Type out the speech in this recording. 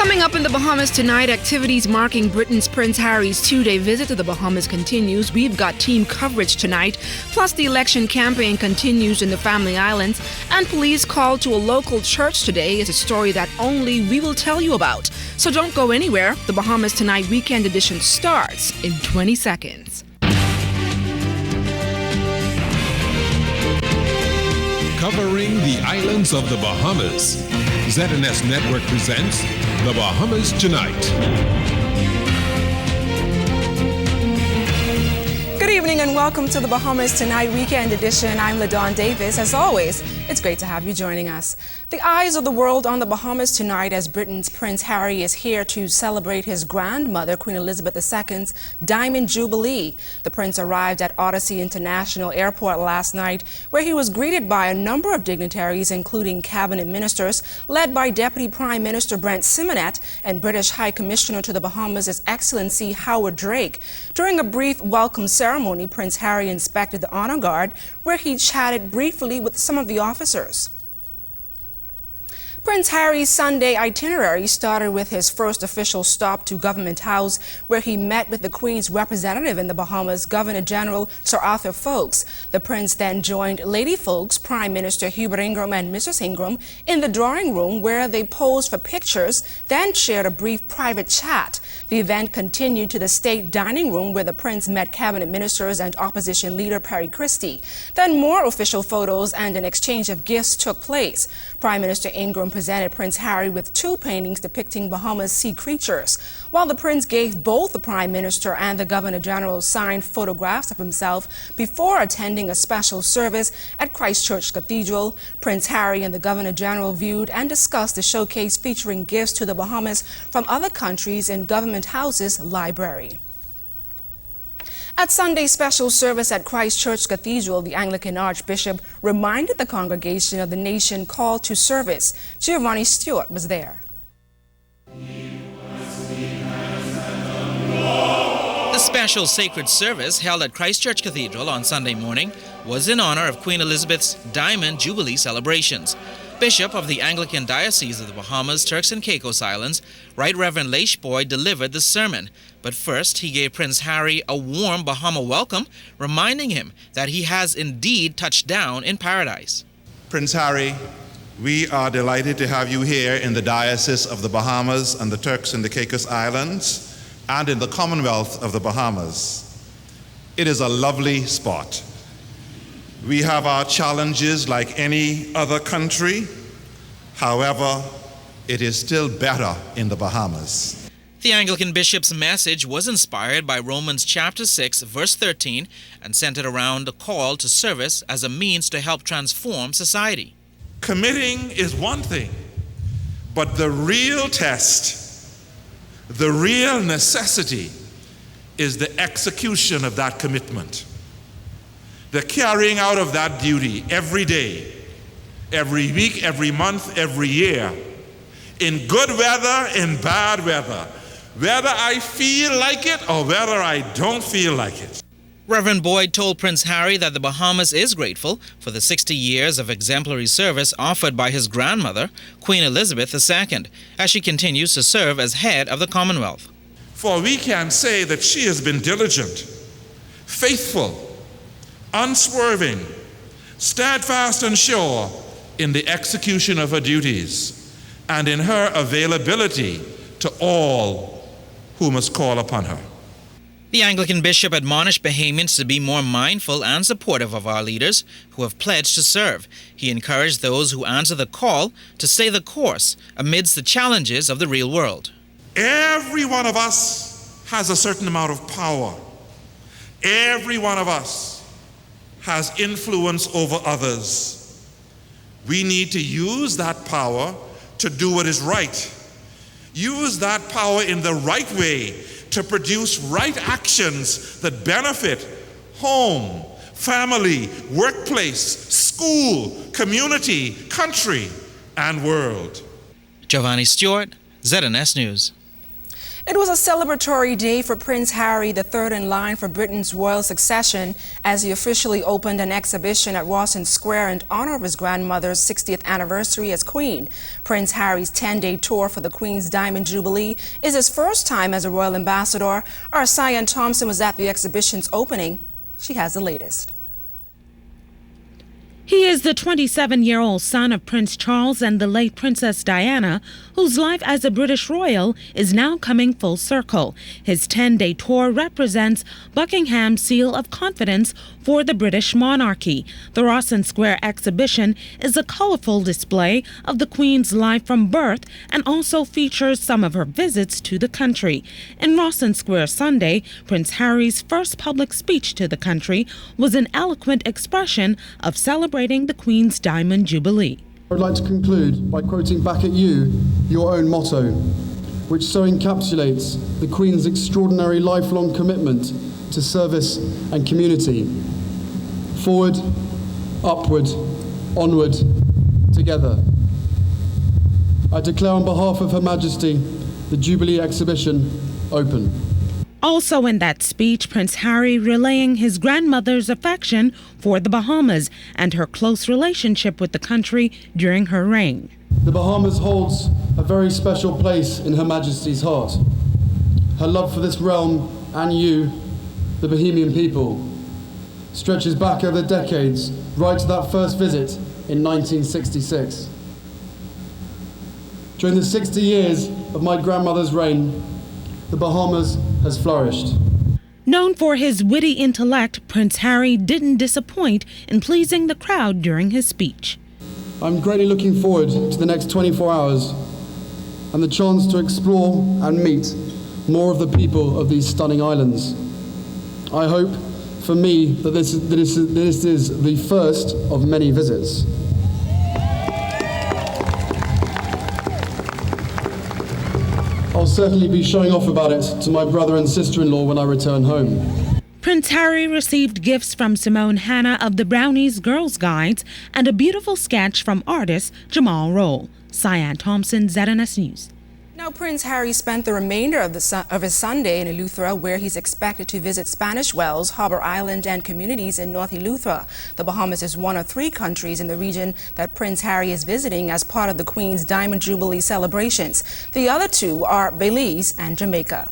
Coming up in the Bahamas tonight, activities marking Britain's Prince Harry's two-day visit to the Bahamas continues. We've got team coverage tonight. Plus, the election campaign continues in the Family Islands. And police called to a local church today is a story that only we will tell you about. So don't go anywhere. The Bahamas Tonight Weekend edition starts in 20 seconds. Covering the islands of the Bahamas, ZNS Network presents The Bahamas Tonight. Good evening and welcome to the Bahamas Tonight Weekend edition. I'm LaDawn Davis. As always, it's great to have you joining us. The eyes of the world on the Bahamas tonight as Britain's Prince Harry is here to celebrate his grandmother, Queen Elizabeth II's Diamond Jubilee. The Prince arrived at Odyssey International Airport last night, where he was greeted by a number of dignitaries, including cabinet ministers, led by Deputy Prime Minister Brent Simonet and British High Commissioner to the Bahamas, His Excellency Howard Drake. During a brief welcome ceremony, Prince Harry inspected the honor guard, where he chatted briefly with some of the officers. Prince Harry's Sunday itinerary started with his first official stop to Government House, where he met with the Queen's representative in the Bahamas, Governor General Sir Arthur Folkes. The Prince then joined Lady Folkes, Prime Minister Hubert Ingram and Mrs. Ingram in the drawing room, where they posed for pictures, then shared a brief private chat. The event continued to the state dining room, where the Prince met cabinet ministers and opposition leader Perry Christie. Then more official photos and an exchange of gifts took place. Prime Minister Ingram presented Prince Harry with two paintings depicting Bahamas sea creatures, while the Prince gave both the Prime Minister and the Governor General signed photographs of himself before attending a special service at Christchurch Cathedral. Prince Harry and the Governor General viewed and discussed the showcase featuring gifts to the Bahamas from other countries in Government House's library. At Sunday's special service at Christchurch Cathedral, the Anglican Archbishop reminded the congregation of the nation call to service. Giovanni Stewart was there. The special sacred service held at Christchurch Cathedral on Sunday morning was in honor of Queen Elizabeth's Diamond Jubilee celebrations. Bishop of the Anglican Diocese of the Bahamas, Turks and Caicos Islands, Right Reverend Lashboy delivered the sermon. But first, he gave Prince Harry a warm Bahama welcome, reminding him that he has indeed touched down in paradise. Prince Harry, we are delighted to have you here in the Diocese of the Bahamas and the Turks and the Caicos Islands and in the Commonwealth of the Bahamas. It is a lovely spot. We have our challenges like any other country. However, it is still better in the Bahamas. The Anglican bishop's message was inspired by Romans chapter 6, verse 13, and centered around the call to service as a means to help transform society. Committing is one thing, but the real test, the real necessity, is the execution of that commitment. The carrying out of that duty every day, every week, every month, every year, in good weather, in bad weather, whether I feel like it or whether I don't feel like it. Reverend Boyd told Prince Harry that the Bahamas is grateful for the 60 years of exemplary service offered by his grandmother, Queen Elizabeth II, as she continues to serve as head of the Commonwealth. For we can say that she has been diligent, faithful, unswerving, steadfast and sure in the execution of her duties and in her availability to all who must call upon her. The Anglican bishop admonished Bahamians to be more mindful and supportive of our leaders who have pledged to serve. He encouraged those who answer the call to stay the course amidst the challenges of the real world. Every one of us has a certain amount of power. Every one of us has influence over others. We need to use that power to do what is right. Use that power in the right way to produce right actions that benefit home, family, workplace, school, community, country, and world. Giovanni Stewart, ZNS News. It was a celebratory day for Prince Harry, the third in line for Britain's royal succession, as he officially opened an exhibition at Rawson Square in honor of his grandmother's 60th anniversary as Queen. Prince Harry's 10-day tour for the Queen's Diamond Jubilee is his first time as a royal ambassador. Our Cyan Thompson was at the exhibition's opening. She has the latest. He is the 27-year-old son of Prince Charles and the late Princess Diana, whose life as a British royal is now coming full circle. His 10-day tour represents Buckingham's seal of confidence for the British monarchy. The Rawson Square exhibition is a colorful display of the Queen's life from birth and also features some of her visits to the country. In Rawson Square Sunday, Prince Harry's first public speech to the country was an eloquent expression of celebrating the Queen's Diamond Jubilee. I would like to conclude by quoting back at you your own motto, which so encapsulates the Queen's extraordinary lifelong commitment to service and community. Forward, upward, onward, together. I declare on behalf of Her Majesty the Jubilee exhibition open. Also in that speech, Prince Harry relaying his grandmother's affection for the Bahamas and her close relationship with the country during her reign. The Bahamas holds a very special place in Her Majesty's heart. Her love for this realm and you, the Bahamian people, stretches back over the decades, right to that first visit in 1966. During the 60 years of my grandmother's reign, the Bahamas has flourished. Known for his witty intellect, Prince Harry didn't disappoint in pleasing the crowd during his speech. I'm greatly looking forward to the next 24 hours and the chance to explore and meet more of the people of these stunning islands. I hope, for me, that this is the first of many visits. I'll certainly be showing off about it to my brother and sister-in-law when I return home. Prince Harry received gifts from Simone Hanna of the Brownies Girls Guides and a beautiful sketch from artist Jamal Roll. Cyan Thompson, ZNS News. Now, Prince Harry spent the remainder of his Sunday in Eleuthera, where he's expected to visit Spanish Wells, Harbour Island, and communities in North Eleuthera. The Bahamas is one of 3 countries in the region that Prince Harry is visiting as part of the Queen's Diamond Jubilee celebrations. The other 2 are Belize and Jamaica.